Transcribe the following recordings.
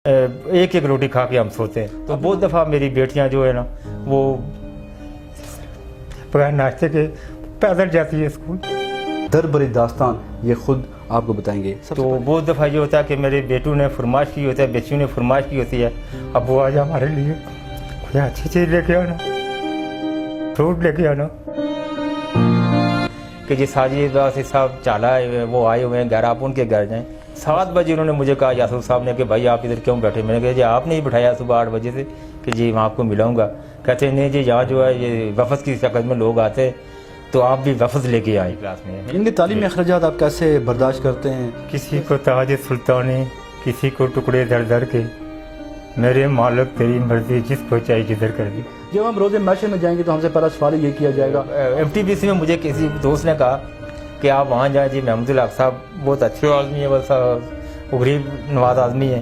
एक एक रोटी खा के हम सोते हैं। तो बहुत दफ़ा मेरी बेटियां जो है ना वो बगैर नाश्ते के पैदल जाती है स्कूल। दर भरी दास्तान ये खुद आपको बताएंगे। तो बहुत दफ़ा ये होता है कि मेरे बेटों ने फरमाइश की होती है, बेटियों ने फरमाइश की होती है, अब वो आज हमारे लिए कोई अच्छी चीज़ लेके आना, फ्रूट लेके आना। कि जी साजिद साहब चाला है, वो आए हुए हैं घर, आप उनके घर जाएँ। 7 बजे उन्होंने मुझे कहा यासूर साहब ने कि भाई आप इधर क्यों बैठे। मैंने कहा जी आपने ही बिठाया सुबह 8 बजे से कि जी मैं आपको मिलाऊंगा। कहते नहीं जी यहाँ जो है ये वफ़द की शक्ल में लोग आते तो आप भी वफ़द लेके आए क्लास में। इनके तालीमी अखराजात आप कैसे बर्दाश्त करते हैं? किसी को ताज सुल्तानी, किसी को टुकड़े दर दर के, मेरे मालिक तेरी मर्जी जिसको चाहिए जिधर कर दी। जब हम रोज़े मैशर में जाएंगे तो हमसे पहला सवाल ये किया जाएगा। MTBC में मुझे किसी दोस्त ने कहा कि आप वहाँ जाएँ जी, महमूदुल हक साहब बहुत अच्छे आदमी है, बस वो गरीब नवाज आदमी है।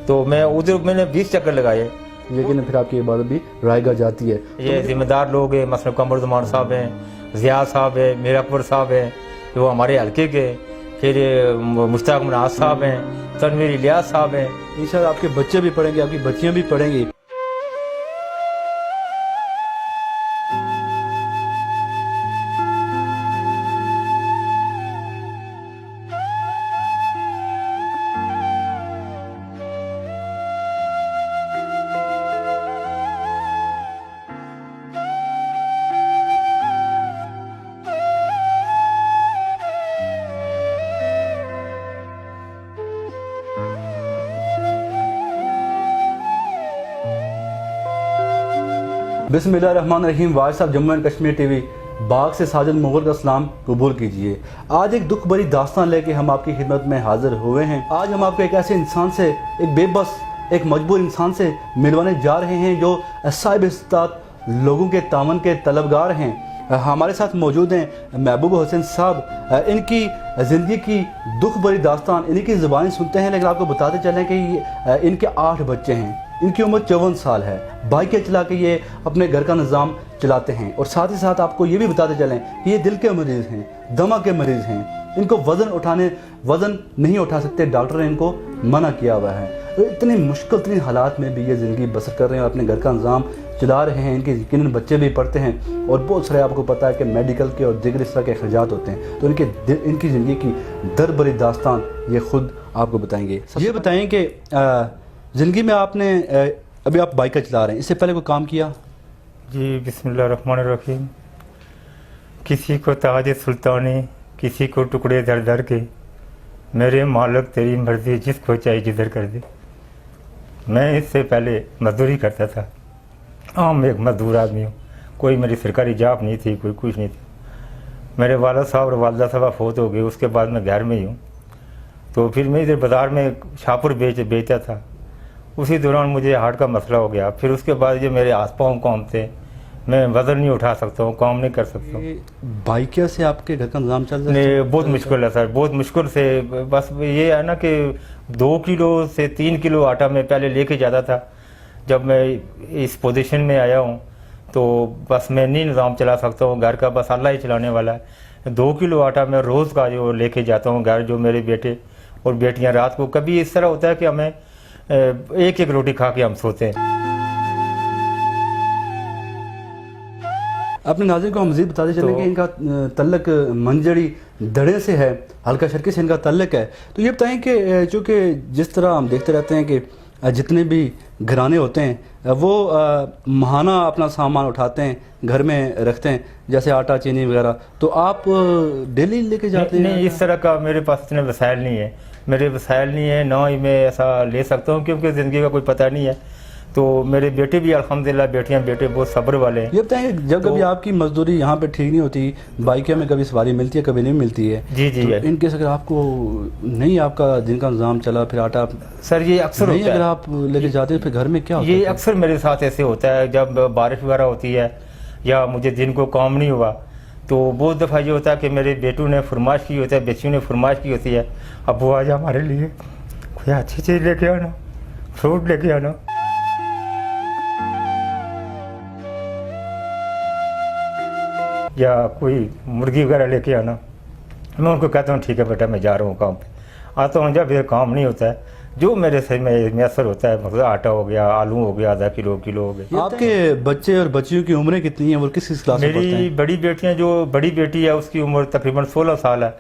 तो मैं उधर मैंने 20 चक्कर लगाए, लेकिन फिर आपकी इबादत भी रायगा जाती है। ये जिम्मेदार लोग हैं, मसलन कमरुज़्ज़मान साहब हैं, ज़िया साहब है, मीर अकबर साहब हैं, वो हमारे हल्के के, फिर मुश्ताक मनाज साहब हैं, तनवीर इलियास साहब हैं। इंशाअल्लाह आपके बच्चे भी पढ़ेंगे, आपकी बच्चियाँ भी पढ़ेंगी। बिस्मिल्लाहिर्रहमानिर्रहीम। वाज साहब, जम्मू एंड कश्मीर टीवी। बाग से साजिद मुगल का सलाम कबूल कीजिए। आज एक दुख भरी दास्तान लेके हम आपकी खिदमत में हाजिर हुए हैं। आज हम आपको एक ऐसे इंसान से, एक बेबस, एक मजबूर इंसान से मिलवाने जा रहे हैं जो साहिब इस्तात लोगों के तावन के तलबगार हैं। हमारे साथ मौजूद हैं महबूब हुसैन साहब। इनकी ज़िंदगी की दुख भरी दास्तान इन्हीं की ज़ुबानी सुनते हैं, लेकिन आपको बताते चलें कि इनके 8 बच्चे हैं। इनकी उम्र 54 साल है। बाइकें चला के ये अपने घर का निज़ाम चलाते हैं। और साथ ही साथ आपको ये भी बताते चलें कि ये दिल के मरीज़ हैं, दमा के मरीज़ हैं। इनको वज़न नहीं उठा सकते, डॉक्टर ने इनको मना किया हुआ है। इतनी मुश्किल तरीन हालात में भी ये ज़िंदगी बसर कर रहे हैं और अपने घर का निज़ाम चला रहे हैं। इनके यकीनन बच्चे भी पढ़ते हैं और बहुत सारे आपको पता है कि मेडिकल के और दिगर इस तरह के अखराजात होते हैं। तो इनकी ज़िंदगी की दर भरी दास्तान ये खुद आपको बताएंगे। ये बताएं कि ज़िंदगी में आपने अभी आप बाइक चला रहे हैं, इससे पहले कोई काम किया? जी बिस्मिल्लाहिर्रहमानिर्रहीम। किसी को ताज सुल्तानी, किसी को टुकड़े दर दर के, मेरे मालिक तेरी मर्जी जिसको चाहिए जिधर कर दे। मैं इससे पहले मजदूरी करता था। मैं एक मजदूर आदमी हूँ, कोई मेरी सरकारी जॉब नहीं थी, कोई कुछ नहीं था। मेरे वालिद साहब और वालदा साहब फौत हो गए, उसके बाद मैं घर में ही हूँ। तो फिर मैं इधर बाज़ार में शाहपुर बेचता था। उसी दौरान मुझे हार्ट का मसला हो गया। फिर उसके बाद जो मेरे आस पाँव काम थे, मैं वज़न नहीं उठा सकता हूँ, काम नहीं कर सकता हूँ। बाइकिया से आपके घर का निज़ाम चल रहा है? बहुत मुश्किल है सर, बहुत मुश्किल से। बस ये है ना कि 2 किलो से 3 किलो आटा मैं पहले लेके जाता था। जब मैं इस पोजीशन में आया हूँ तो बस मैं नहीं निज़ाम चला सकता हूँ घर का, बस अल्लाह ही चलाने वाला है। 2 किलो आटा मैं रोज़ का जो लेके जाता हूँ घर। जो मेरे बेटे और बेटियाँ रात को कभी इस तरह होता है कि हमें एक एक रोटी खा के हम सोते हैं। अपने नाज़रीन को हम मज़ीद बताते चलें कि इनका तल्लक मंजड़ी दड़े से है, हल्का शर्की से इनका तल्लक है। तो ये बताएं कि चूँकि जिस तरह हम देखते रहते हैं कि जितने भी घराने होते हैं वो महाना अपना सामान उठाते हैं, घर में रखते हैं, जैसे आटा चीनी वगैरह। तो आप डेली लेके जाते हैं? नहीं, इस तरह का मेरे पास इतने वसाइल नहीं है। मेरे वसाइल नहीं है, ना ही मैं ऐसा ले सकता हूँ, क्योंकि ज़िंदगी का कोई पता नहीं है। तो मेरे बेटे भी अल्हम्दुलिल्लाह, बेटियां बेटे बहुत सब्र वाले हैं। ये बताएं जब कभी आपकी मजदूरी यहाँ पे ठीक नहीं होती, बाइकिया में कभी सवारी मिलती है, कभी नहीं मिलती है? जी जी। तो इन केस अगर आपको नहीं, आपका दिन का निज़ाम चला, फिर आटा सर ये अक्सर नहीं, अगर आप लेके जाते हैं फिर घर में क्या होता है? ये अक्सर मेरे साथ ऐसे होता है। जब बारिश वगैरह होती है या मुझे दिन को काम नहीं हुआ तो बहुत दफ़ा ये होता है कि मेरे बेटों ने फरमाइश की होती है, बेटियों ने फरमाइश की होती है, अब वो आज हमारे लिए कोई अच्छी चीज़ लेके आना, फ्रूट लेके आना। या कोई मुर्गी वगैरह लेके आना। मैं उनको कहता हूँ ठीक है बेटा मैं जा रहा हूँ काम पे। आता हूँ, जब ये काम नहीं होता है जो मेरे से में मैसर होता है, मतलब आटा हो गया, आलू हो गया, आधा किलो किलो हो गया। आपके बच्चे और बच्चियों की उम्रें कितनी हैं, वो किस किस क्लास में पढ़ते मेरी हैं? बड़ी बेटियां, जो बड़ी बेटी है उसकी उम्र तकरीबन 16 साल है,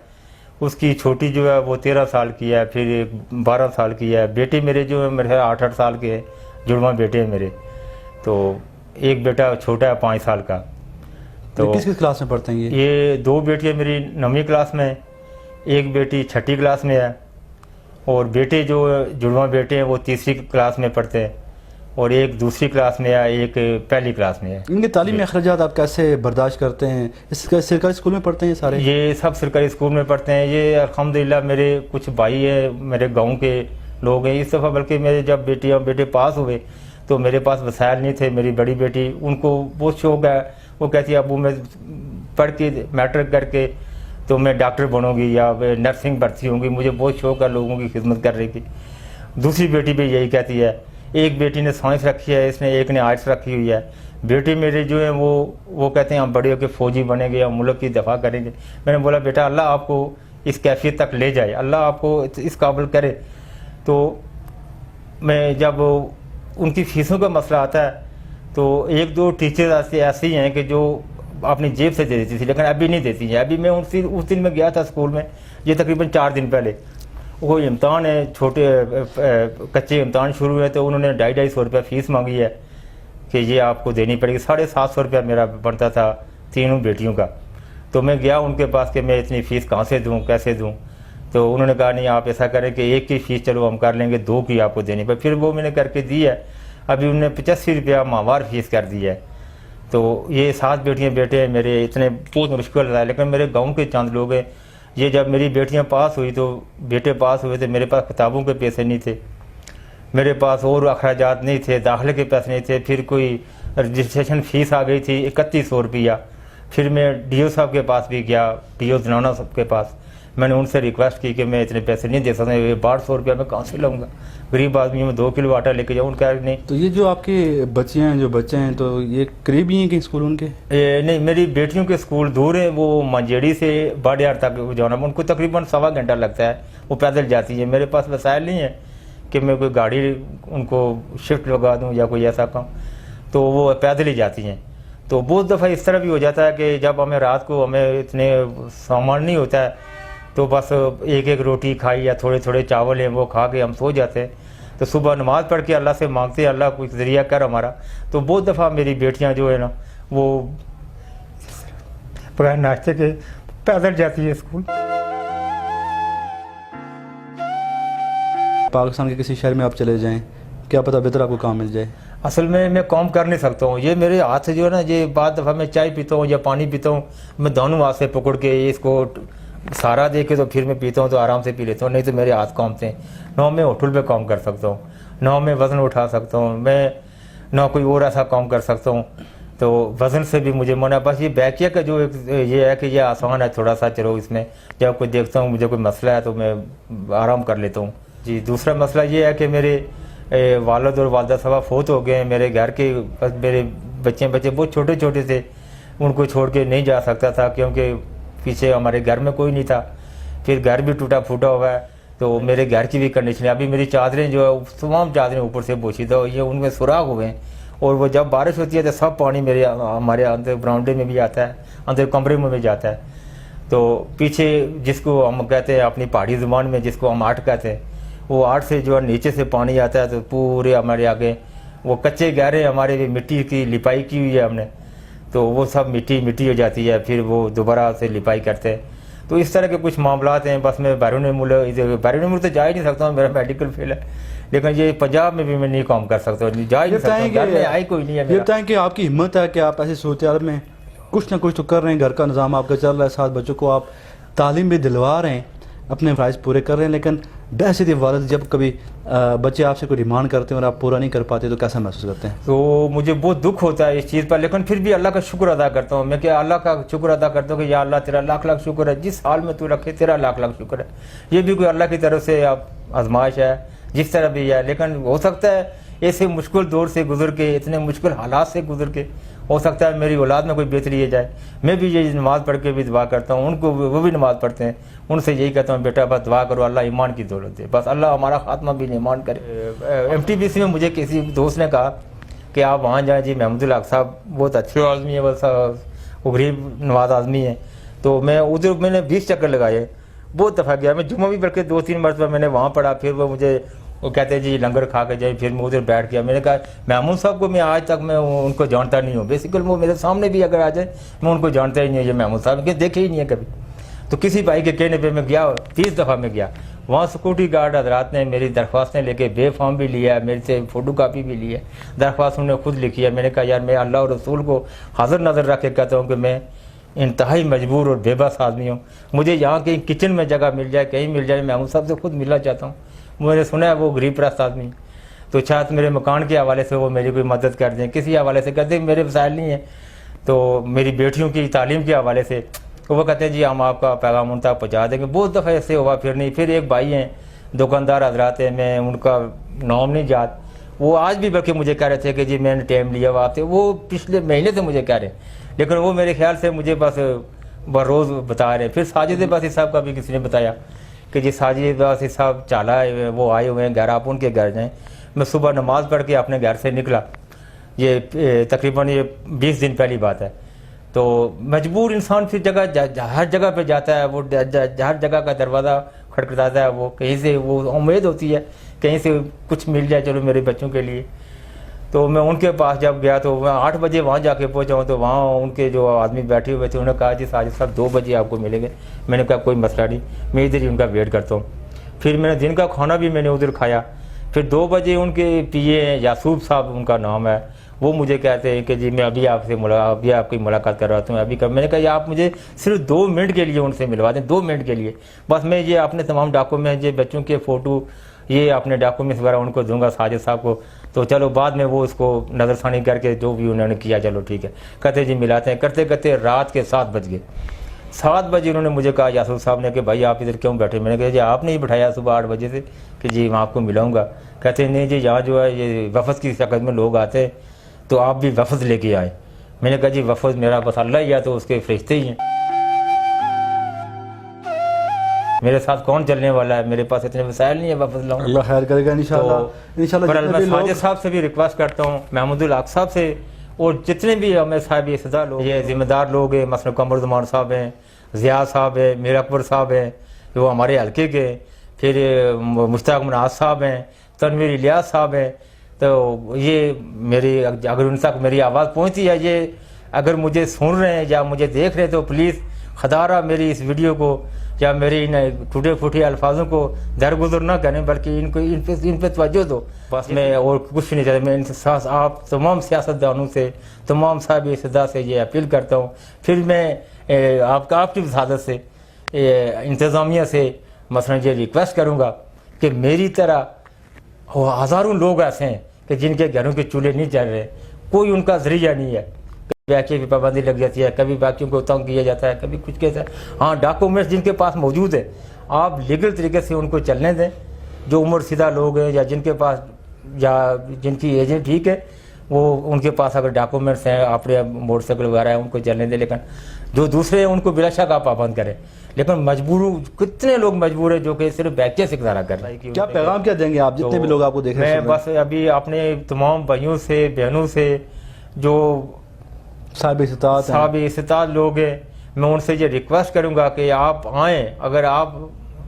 उसकी छोटी जो है वो 13 साल की है, फिर एक 12 साल की है। बेटे मेरे जो है मेरे 8-8 साल के हैं, जुड़वा बेटे हैं मेरे। तो एक बेटा छोटा है 5 साल का। तो किस किस क्लास में पढ़ते हैं ये 2 बेटियां मेरी 9वीं क्लास में है, एक बेटी 6ठी क्लास में है, और बेटे जो जुड़वा बेटे हैं वो 3री क्लास में पढ़ते हैं, और एक 2री क्लास में है, एक 1ली क्लास में है। इनके तालीमी अखराजात आप कैसे बर्दाश्त करते हैं? इसका सरकारी स्कूल में पढ़ते हैं सारे? ये सब सरकारी स्कूल में पढ़ते हैं। ये अल्हम्दुलिल्लाह मेरे कुछ भाई है, मेरे गांव के लोग हैं। इस दफ़ा बल्कि मेरे जब बेटे पास हुए तो मेरे पास वसाइल नहीं थे। मेरी बड़ी बेटी, उनको बहुत शौक है, वो कहती है अबू मैं पढ़ के मैट्रिक करके तो मैं डॉक्टर बनूंगी या नर्सिंग भर्ती होंगी, मुझे बहुत शौक है लोगों की खिदमत करने की। दूसरी बेटी भी यही कहती है। एक बेटी ने साइंस रखी है, इसने एक ने आर्ट्स रखी हुई है। बेटे मेरे जो हैं वो कहते हैं हम बड़े होकर फौजी बनेंगे या मुल्क की दफा करेंगे। मैंने बोला बेटा अल्लाह आपको इस कैफियत तक ले जाए, अल्लाह आपको इस काबिल करे। तो मैं जब उनकी फीसों का मसला आता है तो 1-2 टीचर ऐसे ही हैं कि जो अपनी जेब से दे देती थी, लेकिन अभी नहीं देती हैं। अभी मैं उस दिन में गया था स्कूल में, ये तकरीबन 4 दिन पहले, वो इम्तहान है, छोटे कच्चे इम्तहान शुरू हुए, तो उन्होंने 250-250 रुपये फ़ीस मांगी है कि ये आपको देनी पड़ेगी। 750 रुपया मेरा बनता था तीनों बेटियों का। तो मैं गया उनके पास कि मैं इतनी फ़ीस कहाँ से दूँ, कैसे दूँ। तो उन्होंने कहा नहीं आप ऐसा करें कि एक की फ़ीस चलो हम कर लेंगे, 2 की आपको देनी पड़े। फिर वो मैंने करके दी है। अभी उन्होंने 85 रुपया माहवार फ़ीस कर दी है। तो ये 7 बेटियाँ बेटे हैं मेरे, इतने बहुत मुश्किल रहा है। लेकिन मेरे गाँव के चंद लोग हैं, ये जब मेरी बेटियां पास हुई तो बेटे पास हुए थे, मेरे पास किताबों के पैसे नहीं थे, मेरे पास और अखराजात नहीं थे, दाखिले के पैसे नहीं थे। फिर कोई रजिस्ट्रेशन फ़ीस आ गई थी 3100 रुपया। फिर मैं DO साहब के पास भी गया, DO धनौना साहब के पास। मैंने उनसे रिक्वेस्ट की कि मैं इतने पैसे नहीं दे सकता, ये 1200 रुपया मैं कहाँ से लाऊंगा, गरीब आदमी हूँ, 2 किलो आटा लेके जाऊँ। उनका नहीं। तो ये जो आपके बच्चियाँ हैं, जो बच्चे हैं, तो ये करीब ही हैं कि स्कूल उनके? नहीं, मेरी बेटियों के स्कूल दूर है, वो मंजेड़ी से बाडियार तक जाना, उनको तकरीबन 1.25 घंटा लगता है, वो पैदल जाती है। मेरे पास वसाइल नहीं है कि मैं कोई गाड़ी उनको शिफ्ट लगा दूँ या कोई ऐसा काम, तो वो पैदल ही जाती हैं। तो बहुत दफ़ा इस तरह भी हो जाता है कि जब हमें रात को हमें इतने सामान नहीं होता है तो बस एक रोटी खाई या थोड़े थोड़े चावल हैं वो खा के हम सो जाते हैं। तो सुबह नमाज़ पढ़ के अल्लाह से मांगते हैं अल्लाह कुछ ज़रिया कर हमारा। तो बहुत दफ़ा मेरी बेटियां जो है ना वो बगैर नाश्ते के पैदल जाती है स्कूल। पाकिस्तान के किसी शहर में आप चले जाएं, क्या पता बेहतर आपको काम मिल जाए। असल में मैं काम कर नहीं सकता हूँ, ये मेरे हाथ से जो है ना, ये बाद दफ़ा मैं चाय पीता हूँ या पानी पीता हूँ, मैं दोनों हाथ से पकड़ के इसको सारा दे के तो फिर मैं पीता हूँ, तो आराम से पी लेता हूँ। नहीं तो मेरे हाथ कांपते हैं। ना मैं होटल पे काम कर सकता हूँ, ना मैं वज़न उठा सकता हूँ, मैं ना कोई और ऐसा काम कर सकता हूँ। तो वज़न से भी मुझे मना। बस ये बैकिया का जो एक ये है कि ये आसान है थोड़ा सा, चलो इसमें जब कोई देखता हूँ मुझे कोई मसला है तो मैं आराम कर लेता हूँ। जी, दूसरा मसला ये है कि मेरे वालिद और वालदा साहब फोत हो गए हैं। मेरे घर के बस मेरे बच्चे बहुत छोटे छोटे थे, उनको छोड़ के नहीं जा सकता था क्योंकि पीछे हमारे घर में कोई नहीं था। फिर घर भी टूटा फूटा हुआ है, तो मेरे घर की भी कंडीशन है। अभी मेरी चादरें जो है तमाम चादरें ऊपर से पोशीदा हुई है, उनमें सुराख हुए हैं, और वो जब बारिश होती है तो सब पानी हमारे अंदर बरामदे में भी आता है, अंदर कमरे में भी जाता है। तो पीछे जिसको हम कहते हैं अपनी पहाड़ी ज़ुबान में जिसको हम आठ कहते हैं, वो आठ से जो है नीचे से पानी आता है, तो पूरे हमारे आगे वो कच्चे गहरे हमारे भी मिट्टी की लिपाई की हुई है हमने, तो वो सब मिट्टी हो जाती है, फिर वो दोबारा से लिपाई करते हैं। तो इस तरह के कुछ मामलात हैं। बस मैं बैरून मुल्क तो जा ही नहीं सकता हूँ, मेरा मेडिकल फेल है, लेकिन ये पंजाब में भी मैं नहीं काम कर सकता, जा ही नहीं सकता, आई कोई नहीं है। ये बताएं कि आपकी हिम्मत है कि आप ऐसी सूरत में कुछ ना कुछ तो कर रहे हैं, घर का निज़ाम आपका चल रहा है, 7 बच्चों को आप तालीम भी दिलवा रहे हैं, अपने फ़राइज़ पूरे कर रहे हैं, लेकिन दहशत वालिद जब कभी बच्चे आपसे कोई डिमांड करते हैं और आप पूरा नहीं कर पाते तो कैसा महसूस करते हैं? तो मुझे बहुत दुख होता है इस चीज़ पर, लेकिन फिर भी अल्लाह का शुक्र अदा करता हूँ। मैं क्या अल्लाह का शुक्र अदा करता हूँ कि या अल्लाह तेरा लाख लाख शुक्र है, जिस हाल में तू रखे तेरा लाख लाख शुक्र है। ये भी कोई अल्लाह की तरफ से आप आजमाइश है, जिस तरह भी है, लेकिन हो सकता है ऐसे मुश्किल दौर से गुजर के, इतने मुश्किल हालात से गुजर के हो सकता है मेरी औलाद में कोई बेहतरी ये जाए। मैं भी ये नमाज़ पढ़ के भी दुआ करता हूँ, उनको वो भी नमाज़ पढ़ते हैं, उनसे यही कहता हूँ बेटा बस दुआ करो अल्लाह ईमान की दौलत दे, बस अल्लाह हमारा खात्मा भी ईमान करे। MTBC में मुझे किसी दोस्त ने कहा कि आप वहाँ जाएँ जी, महमूदुल हक साहब बहुत अच्छे आदमी है, बस वो गरीब नवाज आदमी है। तो मैं उधर मैंने 20 चक्कर लगाए, बहुत दफ़ा गया मैं, जुम्मा भी बल्कि 2-3 मरतबा मैंने वहाँ पढ़ा। फिर वो मुझे वो कहते हैं जी लंगर खा के जाए, फिर मैं उधर बैठ गया। मैंने कहा महमूद साहब को मैं आज तक मैं उनको जानता नहीं हूँ, बेसिकली वो मेरे सामने भी अगर आ जाए मैं उनको जानता ही नहीं है, ये महमूद साहब के देखे ही नहीं है कभी। तो किसी भाई के कहने पे मैं गया, 30 दफ़ा मैं गया वहाँ। सिक्योरिटी गार्ड हजरात ने मेरी दरख्वास्तें लेके बे फॉर्म भी लिया, मेरे से फ़ोटो कापी भी ली है, दरख्वास्त उन्होंने खुद लिखी है। मैंने कहा यार मैं अल्लाह और रसूल को हाजिर नज़र रख के कहता हूँ कि मैं इंतहाई मजबूर और बेबस आदमी हूँ, मुझे यहाँ के किचन में जगह मिल जाए, कहीं मिल जाए, महमूद साहब से खुद मिलना चाहता हूँ। मैंने सुना है वो गरीब प्रस्त आदमी, तो शायद मेरे मकान के हवाले से वो मेरी कोई मदद कर दें, किसी हवाले से कहते हैं मेरे वसाइल नहीं है, तो मेरी बेटियों की तालीम के हवाले से वो कहते हैं जी हम आपका पैगाम उन तक पहुँचा देंगे। बहुत दफ़ा ऐसे हुआ, फिर नहीं। फिर एक भाई हैं दुकानदार हजरात हैं, मैं उनका नाम नहीं याद, वो आज भी बल्कि मुझे कह रहे थे कि जी मैंने टाइम लिया हुआ आपसे, वो पिछले महीने से मुझे कह रहे हैं, लेकिन वो मेरे ख्याल से मुझे बस रोज़ बता रहे हैं। फिर साजिद बासी साहब का भी किसी ने बताया कि जी साजिद बासी साहब चाला है, वो आए हुए हैं घर, आप उनके घर जाएँ। मैं सुबह नमाज़ पढ़ के अपने घर से निकला, ये तकरीबन ये 20 दिन पहली बात है। तो मजबूर इंसान फिर हर जगह पे जाता है, वो हर जगह का दरवाज़ा खटखटाता है, वो कहीं से वो उम्मीद होती है कहीं से कुछ मिल जाए चलो मेरे बच्चों के लिए। तो मैं उनके पास जब गया तो मैं 8 बजे वहाँ जाके पहुँचा हूँ, तो वहाँ उनके जो आदमी बैठे हुए थे उन्होंने कहा जी साजिद साहब 2 बजे आपको मिलेंगे। मैंने कहा कोई मसला नहीं, मैं इधर ही उनका वेट करता हूँ। फिर मैंने दिन का खाना भी मैंने उधर खाया। फिर 2 बजे उनके पीए यासूब साहब उनका नाम है, वो मुझे कहते हैं कि जी मैं अभी आपकी मुलाकात कर रहा हूँ अभी कब। मैंने कहा आप मुझे सिर्फ 2 मिनट के लिए उनसे मिलवा दें, 2 मिनट के लिए बस। मैं ये अपने तमाम डॉक्यूमेंट, ये बच्चों के फ़ोटो, ये अपने डॉक्यूमेंट्स वगैरह उनको दूंगा साजिद साहब को। तो चलो बाद में वो उसको नज़रसानी करके जो भी उन्होंने किया चलो ठीक है, कहते जी मिलाते हैं। करते करते रात के 7 बज गए। 7 बजे उन्होंने मुझे कहा यासूब साहब ने कि भाई आप इधर क्यों बैठे। मैंने कहा जी आपने ही बिठाया सुबह 8 बजे से कि जी मैं आपको मिलाऊंगा। कहते नहीं जी यहाँ जो है ये वफ़द की शक्ल में लोग आते, तो आप भी वफ़द लेके आए। मैंने कहा जी वफ़द मेरा बस अल्लाह ही है, तो उसके फरिश्ते ही हैं, मेरे साथ कौन चलने वाला है, मेरे पास इतने वसाइल नहीं है वफ़द लाऊं। अल्लाह खैर करेगा इंशाल्लाह। इंशाल्लाह मैं साजिद साहब से भी रिक्वेस्ट करता हूँ, महमूदुल हक साहब से, और जितने भी हमें साहब इस्तेदार लोग, ये ज़िम्मेदार लोग हैं, मसलन कमरुज़्ज़मान साहब हैं, ज़िया साहब हैं, मीर अकबर साहब हैं जो हमारे हल्के के, फिर मुश्ताक मनाज साहब हैं, तनवीर इलियास साहब हैं। तो ये मेरी अगर उन तक मेरी आवाज़ पहुँचती है, ये अगर मुझे सुन रहे हैं या मुझे देख रहे हैं, तो प्लीज़ खदारा मेरी इस वीडियो को या मेरी इन टूटे फूटे अल्फाजों को दरगुजर ना करें, बल्कि इन पे तवज्जो दो। बस मैं और कुछ नहीं चाहता। मैं आप तमाम सियासतदानों से, तमाम साहब इस्तेदार से ये अपील करता हूँ। फिर मैं आपकी वसादत से, इंतज़ामिया से मसलन ये रिक्वेस्ट करूँगा कि मेरी तरह हज़ारों लोग ऐसे हैं कि जिनके घरों के चूल्हे नहीं चल रहे, कोई उनका जरिया नहीं है। कभी बैकियों की पाबंदी लग जाती है, कभी बैकियों को तंग किया जाता है, कभी कुछ कहता है। हाँ, डॉक्यूमेंट्स जिनके पास मौजूद है आप लीगल तरीके से उनको चलने दें। जो उम्र सीधा लोग हैं या जिनके पास या जिनकी एजें ठीक है, वो उनके पास अगर डॉक्यूमेंट्स हैं, अपने मोटरसाइकिल वगैरह है, उनको चलने दें। लेकिन जो दूसरे हैं उनको बिला शक आप पाबंद करें। लेकिन मजबूर कितने लोग मजबूर है जो कि सिर्फ बैकिया से गुजारा कर रहे हैं। क्या पैगाम क्या देंगे आप जितने भी लोग आपको देख रहे हैं? मैं बस अभी अपने तमाम भाइयों से, बहनों से, जो साहब इस्तात लोग हैं, मैं उनसे ये रिक्वेस्ट करूँगा कि आप आएँ। अगर आप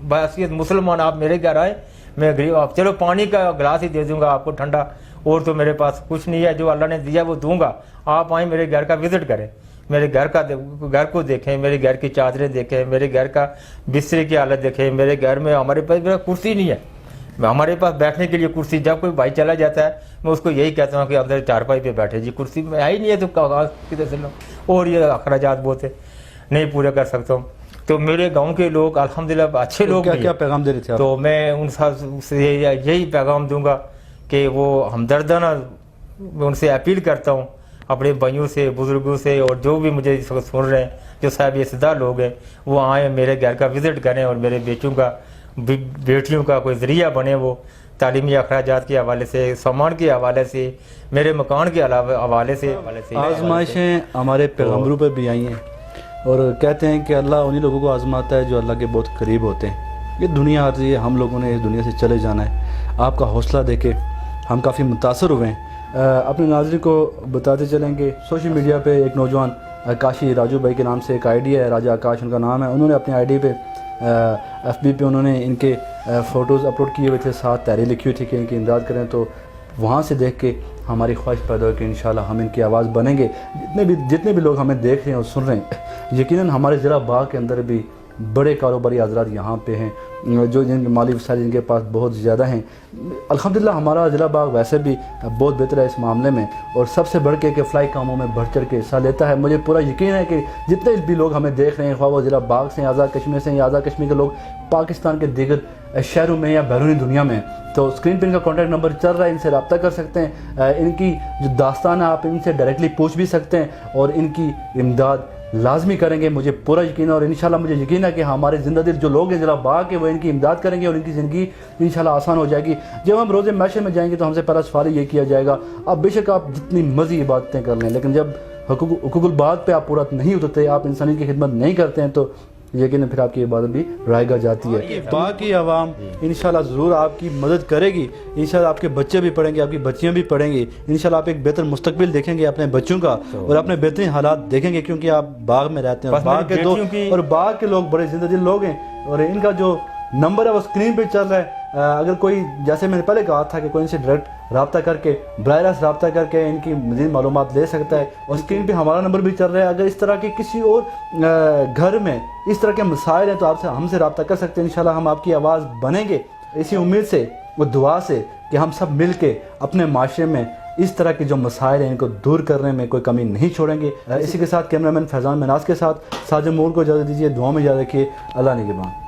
बहसीयत मुसलमान आप मेरे घर आए, मैं गरीब, आप चलो पानी का गिलास ही दे दूँगा आपको ठंडा, और तो मेरे पास कुछ नहीं है, जो अल्लाह ने दिया वो दूंगा। आप आएँ, मेरे घर का विज़िट करें, मेरे घर को देखें, मेरे घर की चादरें देखें, मेरे घर का बिस्तरे की हालत देखें। मेरे घर में हमारे पास मेरा कुर्सी नहीं है, हमारे पास बैठने के लिए कुर्सी, जब कोई भाई चला जाता है मैं उसको यही कहता हूँ कि अंदर चारपाई पे बैठे जी, कुर्सी में आई नहीं है तो कागज किधर से लो, और ये अखराजात बहुत है नहीं पूरे कर सकता हूँ। तो मेरे गांव के लोग अल्हम्दुलिल्लाह अच्छे लोग क्या पैगाम दे रहे थे आप? तो मैं उन से यही पैगाम दूंगा कि वो हमदर्दाना उनसे अपील करता हूँ, अपने भाइयों से, बुज़ुर्गों से, और जो भी मुझे इस वक्त सुन रहे हैं जो साहब इस्तेदार लोग हैं, वो आएँ, मेरे घर का विज़िट करें और मेरे बेटियों का कोई ज़रिया बने वो, तालीमी अखराजात के हवाले से, सामान के हवाले से, मेरे मकान के हवाले से आजमाइशें हमारे पैगम्बरों पर भी आई हैं और कहते हैं कि अल्लाह उन्हीं लोगों को आजमाता है जो अल्लाह के बहुत करीब होते हैं। ये दुनिया आती है, हम लोगों ने इस दुनिया से चले जाना है। आपका हौसला देखे हम काफ़ी मुतासर हुए हैं। अपने नाज़रीन को बताते चलेंगे, सोशल मीडिया पे एक नौजवान आकाशी राजू भाई के नाम से एक आईडी है, राजा आकाश उनका नाम है। उन्होंने अपनी आईडी पे FB पे उन्होंने इनके फ़ोटोज़ अपलोड किए हुए थे, साथ तहरीर लिखी हुई थी कि इनकी इमदाद करें। तो वहाँ से देख के हमारी ख्वाहिश पैदा हुई कि इंशाल्लाह हम इनकी आवाज़ बनेंगे। जितने भी लोग हमें देख रहे हैं और सुन रहे हैं, यकीनन हमारे ज़िला बाग के अंदर भी बड़े कारोबारी हज़रात यहाँ पे हैं जो जिनके माली वसाइल जिनके पास बहुत ज़्यादा हैं। अल्हम्दुलिल्लाह हमारा ज़िला बाग वैसे भी बहुत बेहतर है इस मामले में और सबसे बढ़ के फ्लाई कामों में बढ़ चढ़ के हिस्सा लेता है। मुझे पूरा यकीन है कि जितने भी लोग हमें देख रहे हैं, ख्वाह वो ज़िला बाग से, आज़ाद कश्मीर से या आज़ाद कश्मीर के लोग पाकिस्तान के दीगर शहरों में या बैरूनी दुनिया में, तो स्क्रीन पर इनका कॉन्टैक्ट नंबर चल रहा है, इनसे रब्ता कर सकते हैं। इनकी जो दास्तान है आप इनसे डायरेक्टली पूछ भी सकते हैं और इनकी इमदाद लाजमी करेंगे, मुझे पूरा यकीन है। और इंशाल्लाह मुझे यकीन है कि हमारे ज़िंदा दिल जो लोग हैं ज़िला बाग के, वो इनकी इमदाद करेंगे और इनकी ज़िंदगी इंशाल्लाह आसान हो जाएगी। जब हम रोज़े मैशर में जाएंगे तो हमसे पहला सवाल ये किया जाएगा, अब बेशक आप जितनी मर्जी इबादतें कर लें, लेकिन जब हुकूकुल बात पे आप पूरा नहीं उतरते, आप इंसानी की खिदमत नहीं करते हैं, तो यकीन फिर आपकी इबादत भी रायगा जाती है। बाकी आवाम इंशाल्लाह ज़रूर आपकी मदद करेगी। इंशाल्लाह आपके बच्चे भी पढ़ेंगे, आपकी बच्चियाँ भी पढ़ेंगी। इंशाल्लाह आप एक बेहतर मुस्तकबिल देखेंगे अपने बच्चों का और अपने बेहतरीन हालात देखेंगे, क्योंकि आप बाग में रहते हैं। बाग के दोस्त और बाग के लोग बड़े जिंदा दिल लोग हैं और इनका जो नंबर है वो स्क्रीन पे चल रहा है। अगर कोई, जैसे मैंने पहले कहा था कि कोई इनसे डायरेक्ट रब्ता करके, बराह रास्त रब्ता करके इनकी मज़ीद मालूमात ले सकता है। और स्क्रीन पे हमारा नंबर भी चल रहा है। अगर इस तरह के किसी और घर में इस तरह के मसाइल हैं तो आपसे हमसे रब्ता कर सकते हैं। इंशाल्लाह हम आपकी आवाज़ बनेंगे, इसी उम्मीद से वो दुआ से कि हम सब मिल के अपने माशरे में इस तरह के जो मसाइल हैं इनको दूर करने में कोई कमी नहीं छोड़ेंगे। इसी के साथ कैमरामैन फैज़ान मनास के साथ साजिद मोर को इजाज़त दीजिए। दुआ में याद रखिए। अल्लाह निगहबान।